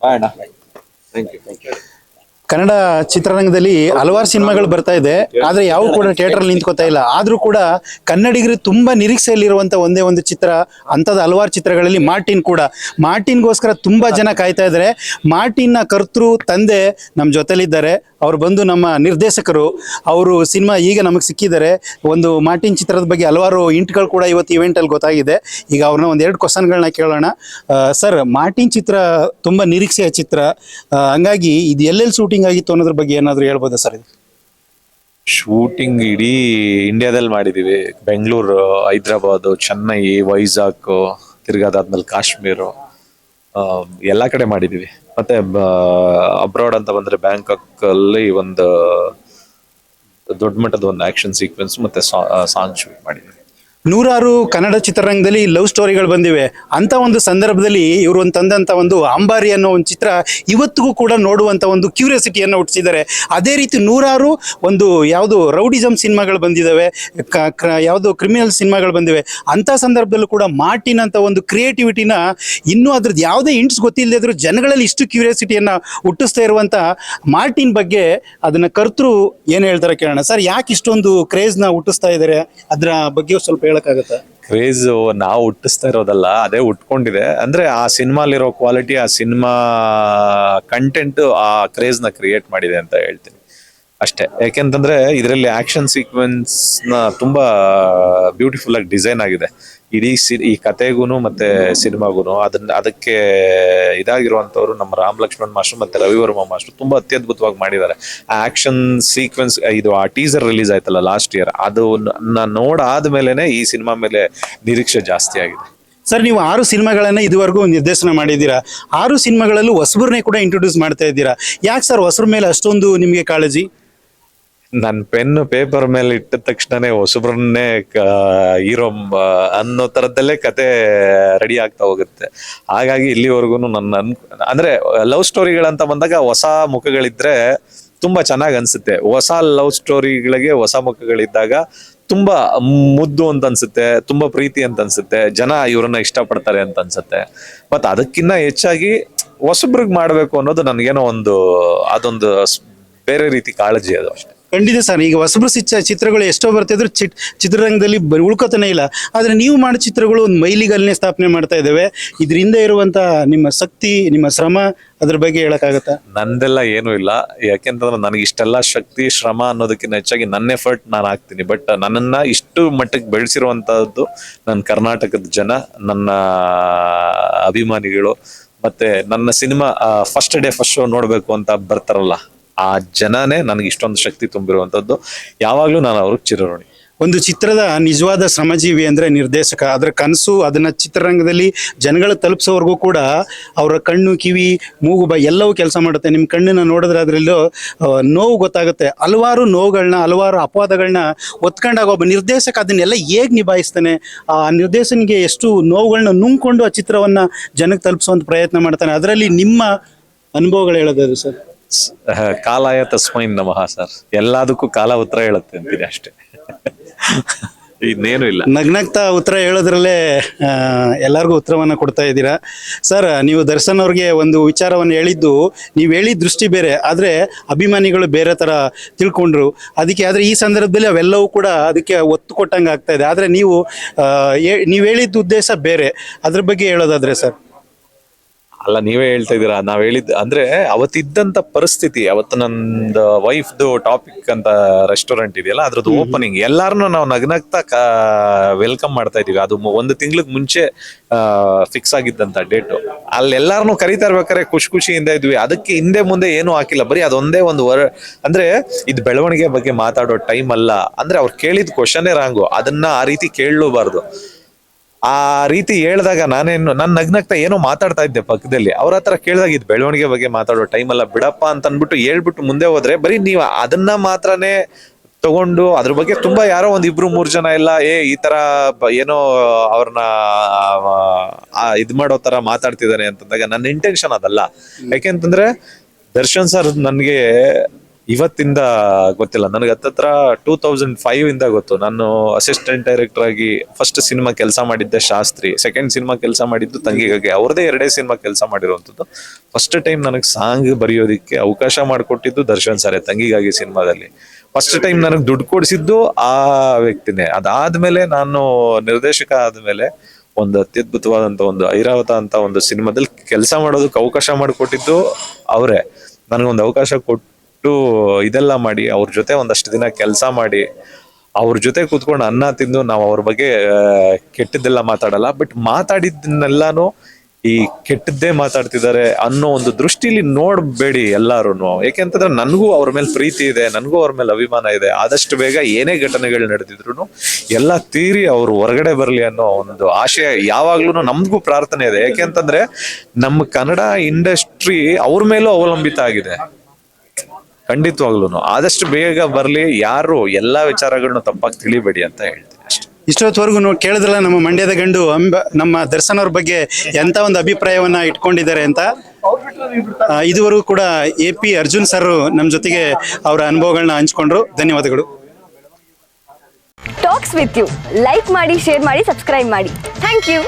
ಅಣ್ಣ thank you. Kannada ಚಿತ್ರರಂಗದಲ್ಲಿ ಹಲವಾರು ಸಿನಿಮಾಗಳು ಬರ್ತಾ ಇದೆ, ಆದ್ರೆ ಯಾವ ಕೂಡ ಥಿಯೇಟರ್ ನಿಂತ್ಕೋತಾ ಇಲ್ಲ. ಆದ್ರೂ ಕೂಡ ಕನ್ನಡಿಗರು ತುಂಬಾ ನಿರೀಕ್ಷೆಯಲ್ಲಿರುವಂತ ಒಂದೇ ಒಂದು ಚಿತ್ರ ಅಂತದ್ ಹಲವಾರು ಚಿತ್ರಗಳಲ್ಲಿ ಮಾರ್ಟಿನ್ ಕೂಡ. ಮಾರ್ಟಿನ್ಗೋಸ್ಕರ ತುಂಬಾ ಜನ ಕಾಯ್ತಾ ಇದ್ದಾರೆ. ಮಾರ್ಟಿನ್ ನ ಕರ್ತೃ ತಂದೆ ನಮ್ಮ ಜೊತೆಲಿದ್ದಾರೆ. ಅವ್ರು ಬಂದು ನಮ್ಮ ನಿರ್ದೇಶಕರು. ಅವರು ಸಿನಿಮಾ ಈಗ ನಮಗೆ ಸಿಕ್ಕಿದ್ದಾರೆ. ಒಂದು ಮಾರ್ಟಿನ್ ಚಿತ್ರದ ಬಗ್ಗೆ ಹಲವಾರು ಇಂಟ್ಗಳು ಕೂಡ ಇವತ್ತು ಇವೆಂಟ್ ಅಲ್ಲಿ ಗೊತ್ತಾಗಿದೆ. ಈಗ ಅವ್ರನ್ನ ಒಂದೆರಡು ಕ್ವಶನ್ಗಳನ್ನ ಕೇಳೋಣ. ಸರ್, ಮಾರ್ಟಿನ್ ಚಿತ್ರ ತುಂಬಾ ನಿರೀಕ್ಷೆಯ ಚಿತ್ರ, ಹಂಗಾಗಿ ಇದು ಎಲ್ಲೆಲ್ಲಿ ಶೂಟಿಂಗ್ ಆಗಿತ್ತು ಅನ್ನೋದ್ರ ಬಗ್ಗೆ ಏನಾದ್ರು ಹೇಳ್ಬೋದಾ ಸರ್? ಶೂಟಿಂಗ್ ಇಡೀ ಇಂಡಿಯಾದಲ್ಲಿ ಮಾಡಿದೀವಿ. ಬೆಂಗಳೂರು, ಹೈದ್ರಾಬಾದ್, ಚೆನ್ನೈ, ವೈಜಾಗ್, ತಿರ್ಗಾದಾದ್ಮೇಲೆ ಕಾಶ್ಮೀರ, ಎಲ್ಲಾ ಕಡೆ ಮಾಡಿದೀವಿ. ಮತ್ತೆ ಅಬ್ರಾಡ್ ಅಂತ ಬಂದ್ರೆ ಬ್ಯಾಂಕಾಕ್ ಅಲ್ಲಿ ಒಂದು ದೊಡ್ಡ ಮಟ್ಟದ ಒಂದು ಆಕ್ಷನ್ ಸೀಕ್ವೆನ್ಸ್ ಮತ್ತೆ ಸಾಂಗ್ ಶೂಟ್ ಮಾಡಿದೀವಿ. ನೂರಾರು ಕನ್ನಡ ಚಿತ್ರರಂಗದಲ್ಲಿ ಲವ್ ಸ್ಟೋರಿಗಳು ಬಂದಿವೆ. ಅಂತ ಒಂದು ಸಂದರ್ಭದಲ್ಲಿ ಇವರು ಒಂದು ತಂದಂತ ಒಂದು ಅಂಬಾರಿ ಅನ್ನೋ ಒಂದು ಚಿತ್ರ ಇವತ್ತಿಗೂ ಕೂಡ ನೋಡುವಂತ ಒಂದು ಕ್ಯೂರಿಯಾಸಿಟಿಯನ್ನು ಹುಟ್ಟಿಸಿದ್ದಾರೆ. ಅದೇ ರೀತಿ ನೂರಾರು ಒಂದು ಯಾವುದು ರೌಡಿಸಮ್ ಸಿನಿಮಾಗಳು ಬಂದಿದ್ದಾವೆ, ಯಾವುದು ಕ್ರಿಮಿನಲ್ ಸಿನಿಮಾಗಳು ಬಂದಿವೆ. ಅಂತ ಸಂದರ್ಭದಲ್ಲೂ ಕೂಡ ಮಾರ್ಟಿನ್ ಅಂತ ಒಂದು ಕ್ರಿಯೇಟಿವಿಟಿನ ಇನ್ನೂ ಅದ್ರದ್ದು ಯಾವುದೇ ಇಂಟ್ಸ್ ಗೊತ್ತಿಲ್ಲದೆ ಇದ್ರೂ ಜನಗಳಲ್ಲಿ ಇಷ್ಟು ಕ್ಯೂರಿಯಾಸಿಟಿಯನ್ನ ಹುಟ್ಟಿಸ್ತಾ ಇರುವಂತ ಮಾರ್ಟಿನ್ ಬಗ್ಗೆ ಅದನ್ನ ಕರ್ತೃ ಏನ್ ಹೇಳ್ತಾರೆ ಕೇಳೋಣ. ಸರ್, ಯಾಕೆ ಇಷ್ಟೊಂದು ಕ್ರೇಜ್ನ ಹುಟ್ಟಿಸ್ತಾ ಇದ್ದಾರೆ, ಅದ್ರ ಬಗ್ಗೆ ಸ್ವಲ್ಪ ಹೇಳಕ್ಕಾಗತ್ತಾ? ಕ್ರೇಜ್ ನಾವು ಹುಟ್ಟಿಸ್ತಾ ಇರೋದಲ್ಲ, ಅದೇ ಉಟ್ಕೊಂಡಿದೆ. ಅಂದ್ರೆ ಆ ಸಿನಿಮಾಲಿರೋ ಕ್ವಾಲಿಟಿ, ಆ ಸಿನಿಮಾ ಕಂಟೆಂಟ್ ಆ ಕ್ರೇಜ್ ನ ಕ್ರಿಯೇಟ್ ಮಾಡಿದೆ ಅಂತ ಹೇಳ್ತೀನಿ ಅಷ್ಟೇ. ಯಾಕೆಂತಂದ್ರೆ ಇದರಲ್ಲಿ ಆಕ್ಷನ್ ಸೀಕ್ವೆನ್ಸ್ ನ ತುಂಬಾ ಬ್ಯೂಟಿಫುಲ್ ಆಗಿ ಡಿಸೈನ್ ಆಗಿದೆ. ಇಡೀ ಈ ಕತೆಗೂನು ಮತ್ತೆ ಸಿನಿಮಾಗೂನು ಅದಕ್ಕೆ ಇದಾಗಿರುವಂತವ್ರು ನಮ್ಮ ರಾಮ್ ಲಕ್ಷ್ಮಣ್ ಮಾಸ್ಟರ್ ಮತ್ತೆ ರವಿವರ್ಮ ಮಾಸ್ಟರ್ ತುಂಬಾ ಅತ್ಯದ್ಭುತವಾಗಿ ಮಾಡಿದ್ದಾರೆ. ಆ ಆಕ್ಷನ್ ಸೀಕ್ವೆನ್ಸ್, ಇದು ಆ ಟೀಸರ್ ರಿಲೀಸ್ ಆಯ್ತಲ್ಲ ಲಾಸ್ಟ್ ಇಯರ್, ಅದು ನೋಡಾದ್ಮೇಲೆನೆ ಈ ಸಿನಿಮಾ ಮೇಲೆ ನಿರೀಕ್ಷೆ ಜಾಸ್ತಿ ಆಗಿದೆ. ಸರ್, ನೀವು 6 ಸಿನಿಮಾಗಳನ್ನ ಇದುವರೆಗೂ ನಿರ್ದೇಶನ ಮಾಡಿದ್ದೀರಾ. 6 ಸಿನಿಮಾಗಳಲ್ಲೂ ಹೊಸಬ್ರನ್ನೇ ಕೂಡ ಇಂಟ್ರೊಡ್ಯೂಸ್ ಮಾಡ್ತಾ ಇದ್ದೀರಾ. ಯಾಕೆ ಸರ್ ಹೊಸಬ್ರ ಮೇಲೆ ಅಷ್ಟೊಂದು ನಿಮಗೆ ಕಾಳಜಿ? ನನ್ ಪೆನ್ ಪೇಪರ್ ಮೇಲೆ ಇಟ್ಟ ತಕ್ಷಣನೇ ಹೊಸಬ್ರನ್ನೇ ಹೀರೋ ಅನ್ನೋ ತರದಲ್ಲೇ ಕತೆ ರೆಡಿ ಆಗ್ತಾ ಹೋಗುತ್ತೆ. ಹಾಗಾಗಿ ಇಲ್ಲಿವರೆಗೂ ಅಂದ್ರೆ ಲವ್ ಸ್ಟೋರಿಗಳಂತ ಬಂದಾಗ ಹೊಸ ಮುಖಗಳಿದ್ರೆ ತುಂಬಾ ಚೆನ್ನಾಗ್ ಅನ್ಸುತ್ತೆ. ಹೊಸ ಲವ್ ಸ್ಟೋರಿಗಳಿಗೆ ಹೊಸ ಮುಖಗಳಿದ್ದಾಗ ತುಂಬಾ ಮುದ್ದು ಅಂತ ಅನ್ಸುತ್ತೆ, ತುಂಬಾ ಪ್ರೀತಿ ಅಂತ ಅನ್ಸುತ್ತೆ, ಜನ ಇವ್ರನ್ನ ಇಷ್ಟಪಡ್ತಾರೆ ಅಂತ ಅನ್ಸುತ್ತೆ. ಮತ್ ಅದಕ್ಕಿಂತ ಹೆಚ್ಚಾಗಿ ಹೊಸಬ್ರಿಗೆ ಮಾಡ್ಬೇಕು ಅನ್ನೋದು ನನ್ಗೇನೋ ಅದೊಂದು ಬೇರೆ ರೀತಿ ಕಾಳಜಿ, ಅದು ಅಷ್ಟೇ. ಖಂಡಿತ ಸರ್. ಈಗ ಹೊಸಬ್ರು ಚಿತ್ರಗಳು ಎಷ್ಟೋ ಬರ್ತಿದ್ರು ಚಿತ್ರರಂಗದಲ್ಲಿ ಉಳ್ಕೋತಾನೆ ಇಲ್ಲ. ಆದ್ರೆ ನೀವು ಮಾಡೋ ಚಿತ್ರಗಳು ಒಂದು ಮೈಲಿಗಲ್ಲೇ ಸ್ಥಾಪನೆ ಮಾಡ್ತಾ ಇದ್ದಾವೆ. ಇದರಿಂದ ಇರುವಂತ ನಿಮ್ಮ ಶಕ್ತಿ, ನಿಮ್ಮ ಶ್ರಮ, ಅದ್ರ ಬಗ್ಗೆ ಹೇಳಕ್ಕಾಗತ್ತಾ? ನಂದೆಲ್ಲ ಏನೂ ಇಲ್ಲ. ಯಾಕೆಂತಂದ್ರೆ ನನಗೆ ಇಷ್ಟೆಲ್ಲ ಶಕ್ತಿ, ಶ್ರಮ ಅನ್ನೋದಕ್ಕಿಂತ ಹೆಚ್ಚಾಗಿ ನನ್ನ ಎಫರ್ಟ್ ನಾನು ಹಾಕ್ತೀನಿ. ಬಟ್ ನನ್ನನ್ನ ಇಷ್ಟು ಮಟ್ಟಕ್ಕೆ ಬೆಳೆಸಿರುವಂತಹದ್ದು ನನ್ನ ಕರ್ನಾಟಕದ ಜನ, ನನ್ನ ಅಭಿಮಾನಿಗಳು, ಮತ್ತೆ ನನ್ನ ಸಿನಿಮಾ ಫಸ್ಟ್ ಶೋ ನೋಡ್ಬೇಕು ಅಂತ ಬರ್ತಾರಲ್ಲ, ಆ ಜನನೇ ನನಗೆ ಇಷ್ಟೊಂದು ಶಕ್ತಿ ತುಂಬಿರುವಂತದ್ದು. ಯಾವಾಗ್ಲೂ ನಾನು ಅವ್ರಿಗೆ ಚಿರಋಣಿ. ಒಂದು ಚಿತ್ರದ ನಿಜವಾದ ಶ್ರಮಜೀವಿ ಅಂದ್ರೆ ನಿರ್ದೇಶಕ. ಅದರ ಕನಸು ಅದನ್ನ ಚಿತ್ರರಂಗದಲ್ಲಿ ಜನಗಳ ತಲುಪಿಸೋವರೆಗೂ ಕೂಡ ಅವರ ಕಣ್ಣು, ಕಿವಿ, ಮೂಗು, ಎಲ್ಲವೂ ಕೆಲಸ ಮಾಡುತ್ತೆ. ನಿಮ್ಮ ಕಣ್ಣನ್ನ ನೋಡಿದ್ರೆ ಅದರಲ್ಲೂ ನೋವು ಗೊತ್ತಾಗುತ್ತೆ. ಹಲವಾರು ನೋವುಗಳನ್ನ, ಹಲವಾರು ಅಪವಾದಗಳನ್ನ ಒತ್ಕೊಂಡಾಗ ಒಬ್ಬ ನಿರ್ದೇಶಕ ಅದನ್ನೆಲ್ಲ ಹೇಗೆ ನಿಭಾಯಿಸ್ತಾನೆ, ಆ ನಿರ್ದೇಶನಿಗೆ ಎಷ್ಟು ನೋವುಗಳನ್ನ ನುಂಗ್ಕೊಂಡು ಆ ಚಿತ್ರವನ್ನ ಜನಕ್ಕೆ ತಲುಪಿಸುವಂತ ಪ್ರಯತ್ನ ಮಾಡ್ತಾನೆ. ಅದರಲ್ಲಿ ನಿಮ್ಮ ಅನುಭವಗಳು ಹೇಳೋದು ಸರ್? ಕಾಲಾಯ ತಸ್ಮೈ ನಮಃ ಸರ್. ಎಲ್ಲದಕ್ಕೂ ಕಾಲ ಉತ್ತರ ಹೇಳುತ್ತೆ ಅಂತೀನಿ ಅಷ್ಟೇ, ಇನ್ನೇನು ಇಲ್ಲ. ನಗ್ನಗ್ತಾ ಉತ್ತರ ಹೇಳೋದ್ರಲ್ಲೇ ಎಲ್ಲರಿಗೂ ಉತ್ತರವನ್ನ ಕೊಡ್ತಾ ಇದ್ದೀರಾ. ಸರ್, ನೀವು ದರ್ಶನ್ ಅವ್ರಿಗೆ ಒಂದು ವಿಚಾರವನ್ನು ಹೇಳಿದ್ದು, ನೀವು ಹೇಳಿದ ದೃಷ್ಟಿ ಬೇರೆ, ಆದ್ರೆ ಅಭಿಮಾನಿಗಳು ಬೇರೆ ತರ ತಿಳ್ಕೊಂಡ್ರು. ಅದಕ್ಕೆ ಆದ್ರೆ ಈ ಸಂದರ್ಭದಲ್ಲಿ ಅವೆಲ್ಲವೂ ಕೂಡ ಅದಕ್ಕೆ ಒತ್ತು ಕೊಟ್ಟಂಗೆ ಆಗ್ತಾ ಇದೆ. ಆದ್ರೆ ನೀವು ಹೇಳಿದ ಉದ್ದೇಶ ಬೇರೆ. ಅದ್ರ ಬಗ್ಗೆ ಹೇಳೋದಾದ್ರೆ ಸರ್? ಅಲ್ಲ, ನೀವೇ ಹೇಳ್ತಾ ಇದೀರಾ. ನಾವ್ ಹೇಳಿದ್ ಅಂದ್ರೆ ಅವತ್ತಿದ್ದಂತ ಪರಿಸ್ಥಿತಿ, ಅವತ್ತು ನಂದು ವೈಫ್ದು ಟಾಪಿಕ್ ಅಂತ ರೆಸ್ಟೋರೆಂಟ್ ಇದೆಯಲ್ಲ, ಅದ್ರದ್ದು ಓಪನಿಂಗ್ ಎಲ್ಲಾರನು ನಾವು ನಗ್ನಗ್ತಾ ವೆಲ್ಕಮ್ ಮಾಡ್ತಾ ಇದೀವಿ. ಅದು 1 ತಿಂಗ್ಳಿಗೆ ಮುಂಚೆ ಫಿಕ್ಸ್ ಆಗಿದ್ದಂತ ಡೇಟು. ಅಲ್ಲಿ ಎಲ್ಲಾರನು ಕರೀತಾ ಇರ್ಬೇಕಾದ್ರೆ ಖುಷಿಯಿಂದ ಇದ್ವಿ. ಅದಕ್ಕೆ ಹಿಂದೆ ಮುಂದೆ ಏನು ಹಾಕಿಲ್ಲ, ಬರೀ ಅದೊಂದೇ ಒಂದು ಅಂದ್ರೆ ಇದು ಬೆಳವಣಿಗೆ ಬಗ್ಗೆ ಮಾತಾಡೋ ಟೈಮ್ ಅಲ್ಲ. ಅಂದ್ರೆ ಅವ್ರು ಕೇಳಿದ ಕ್ವಶನ್ನೇ ರಾಂಗು, ಅದನ್ನ ಆ ರೀತಿ ಕೇಳಲೂಬಾರ್ದು. ಆ ರೀತಿ ಹೇಳ್ದಾಗ ನಾನೇನು ನನ್ನ ನಗ್ನಗ್ತಾ ಏನೋ ಮಾತಾಡ್ತಾ ಇದ್ದೆ ಪಕ್ಕದಲ್ಲಿ. ಅವ್ರ ಹತ್ರ ಕೇಳಿದಾಗ ಇದು ಬೆಳವಣಿಗೆ ಬಗ್ಗೆ ಮಾತಾಡೋ ಟೈಮ್ ಅಲ್ಲ ಬಿಡಪ್ಪ ಅಂತ ಅನ್ಬಿಟ್ಟು ಹೇಳ್ಬಿಟ್ಟು ಮುಂದೆ ಹೋದ್ರೆ ಬರೀ ನೀವು ಅದನ್ನ ಮಾತ್ರನೇ ತಗೊಂಡು ಅದ್ರ ಬಗ್ಗೆ ತುಂಬಾ ಯಾರೋ 1-2-3 ಜನ ಎಲ್ಲ ಈ ತರ ಏನೋ ಅವ್ರನ್ನ ಇದ್ ಮಾಡೋ ತರ ಮಾತಾಡ್ತಿದ್ದಾನೆ ಅಂತಂದಾಗ ನನ್ನ ಇಂಟೆನ್ಷನ್ ಅದಲ್ಲ. ಯಾಕೆಂತಂದ್ರೆ ದರ್ಶನ್ ಸರ್ ನನ್ಗೆ ಇವತ್ತಿಂದ ಗೊತ್ತಿಲ್ಲ ನನಗೆ. ಹತ್ತತ್ರ 2005 ಇಂದ ಗೊತ್ತು. ನಾನು ಅಸಿಸ್ಟೆಂಟ್ ಡೈರೆಕ್ಟರ್ ಆಗಿ ಫಸ್ಟ್ ಸಿನಿಮಾ ಕೆಲಸ ಮಾಡಿದ್ದೆ ಶಾಸ್ತ್ರಿ, ಸೆಕೆಂಡ್ ಸಿನಿಮಾ ಕೆಲಸ ಮಾಡಿದ್ದು ತಂಗಿಗಾಗಿ. ಅವ್ರದೇ 2 ಸಿನಿಮಾ ಕೆಲಸ ಮಾಡಿರುವಂಥದ್ದು. ಫಸ್ಟ್ ಟೈಮ್ ನನಗೆ ಸಾಂಗ್ ಬರೆಯೋದಿಕ್ಕೆ ಅವಕಾಶ ಮಾಡಿಕೊಟ್ಟಿದ್ದು ದರ್ಶನ್ ಸರ್ ತಂಗಿಗಾಗಿ ಸಿನಿಮಾದಲ್ಲಿ. ಫಸ್ಟ್ ಟೈಮ್ ನನಗೆ ದುಡ್ಡು ಕೊಡಿಸಿದ್ದು ಆ ವ್ಯಕ್ತಿನೇ. ಅದಾದ್ಮೇಲೆ ನಾನು ನಿರ್ದೇಶಕ ಆದ್ಮೇಲೆ ಒಂದು ಅತ್ಯದ್ಭುತವಾದಂತ ಒಂದು ಐರಾವತ ಅಂತ ಒಂದು ಸಿನಿಮಾದಲ್ಲಿ ಕೆಲಸ ಮಾಡೋದಕ್ಕೆ ಅವಕಾಶ ಮಾಡಿಕೊಟ್ಟಿದ್ದು ಅವರೇ. ನನಗೊಂದು ಅವಕಾಶ ಕೊಟ್ಟು ಇದೆಲ್ಲ ಮಾಡಿ ಅವ್ರ ಜೊತೆ ಒಂದಷ್ಟು ದಿನ ಕೆಲಸ ಮಾಡಿ ಅವ್ರ ಜೊತೆ ಕೂತ್ಕೊಂಡು ಅನ್ನ ತಿಂದು ನಾವು ಅವ್ರ ಬಗ್ಗೆ ಕೆಟ್ಟದ್ದೆಲ್ಲ ಮಾತಾಡಲ್ಲ, ಬಟ್ ಮಾತಾಡಿದ್ದನ್ನೆಲ್ಲಾನು ಈ ಕೆಟ್ಟದ್ದೇ ಮಾತಾಡ್ತಿದ್ದಾರೆ ಅನ್ನೋ ಒಂದು ದೃಷ್ಟಿಲಿ ನೋಡ್ಬೇಡಿ ಎಲ್ಲಾರು. ಯಾಕೆಂತಂದ್ರೆ ನನಗೂ ಅವ್ರ ಮೇಲೆ ಪ್ರೀತಿ ಇದೆ, ನನಗೂ ಅವ್ರ ಮೇಲೆ ಅಭಿಮಾನ ಇದೆ. ಆದಷ್ಟು ಬೇಗ ಏನೇ ಘಟನೆಗಳು ನಡೆದಿದ್ರು ಎಲ್ಲ ತೀರಿ ಅವ್ರು ಹೊರಗಡೆ ಬರ್ಲಿ ಅನ್ನೋ ಒಂದು ಆಶಯ ಯಾವಾಗ್ಲೂ ನಮ್ಗೂ ಪ್ರಾರ್ಥನೆ ಇದೆ. ಯಾಕೆಂತಂದ್ರೆ ನಮ್ಮ ಕನ್ನಡ ಇಂಡಸ್ಟ್ರಿ ಅವ್ರ ಮೇಲೂ ಅವಲಂಬಿತ ಆಗಿದೆ. ಖಂಡಿತವಾಗ್ಲೂ ಆದಷ್ಟು ಬೇಗ ಬರ್ಲಿ, ಯಾರು ಎಲ್ಲಾ ವಿಚಾರಗಳನ್ನ ತಪ್ಪಾಗಿ ತಿಳಿಬೇಡಿ ಅಂತ ಹೇಳ್ತೀನಿ ಅಷ್ಟೇ. ಇಷ್ಟೊತ್ತವರೆಗೂ ಕೇಳಿದ್ರಲ್ಲ ನಮ್ಮ ಮಂಡ್ಯದ ಗಂಡು ನಮ್ಮ ದರ್ಶನ್ ಅವ್ರ ಬಗ್ಗೆ ಎಂತ ಒಂದು ಅಭಿಪ್ರಾಯವನ್ನ ಇಟ್ಕೊಂಡಿದ್ದಾರೆ ಅಂತ. ಇದುವರೆಗೂ ಕೂಡ AP ಅರ್ಜುನ್ ಸರ್ ನಮ್ಮ ಜೊತೆಗೆ ಅವರ ಅನುಭವಗಳನ್ನ ಹಂಚ್ಕೊಂಡ್ರು. ಧನ್ಯವಾದಗಳು. ಟಾಕ್ಸ್ ವಿತ್ ಯು ಲೈಕ್ ಮಾಡಿ, ಶೇರ್ ಮಾಡಿ, ಸಬ್ಸ್ಕ್ರೈಬ್ ಮಾಡಿ. Thank you.